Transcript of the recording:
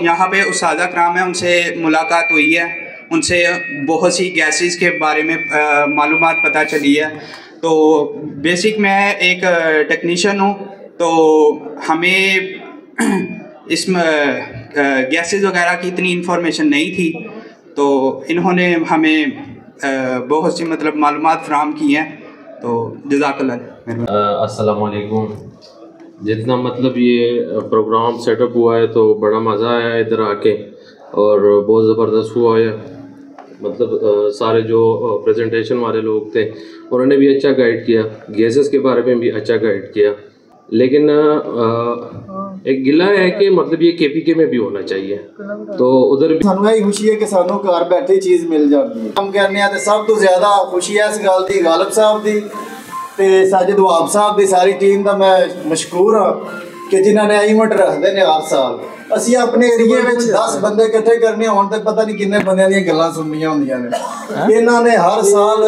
यहाँ पे उस्ताद कराम है, उनसे मुलाकात हुई है, उनसे बहुत सी गैसेस के बारे में मालूमात पता चली है। तो बेसिक मैं एक टेक्नीशियन हूँ, तो हमें इसमें गैसेस वगैरह की इतनी इंफॉर्मेशन नहीं थी, तो इन्होंने हमें बहुत सी मतलब मालूमात फराहम की हैं। तो जज़ाकल्लाह। अस्सलाम वालेकुम। जितना मतलब ये प्रोग्राम सेटअप हुआ है तो बड़ा मज़ा आया इधर आके, और बहुत ज़बरदस्त हुआ है। मतलब सारे जो प्रेजेंटेशन वाले लोग थे उन्होंने भी अच्छा गाइड किया, गैसेस के बारे में भी अच्छा गाइड किया। लेकिन एक गिला है कि मतलब ये केपीके में भी होना चाहिए, तो उधर भी सानू यही खुशी है कि सानू घर बैठे चीज़ मिल जाती है। हम कहने हैं सब तो ज़्यादा खुशी है इस गल की गालिब साहब की ते साजिद वाब साहब की सारी टीम का मैं मशकूर हाँ कि जिन्होंने इवेंट रखते हैं हर साल। असी अपने एरिए में 10 बंदे इकट्ठे करने होने तो पता नहीं किन्ने बंदे दी गल्लां सुननियां होंदियां ने। इन्होंने हर साल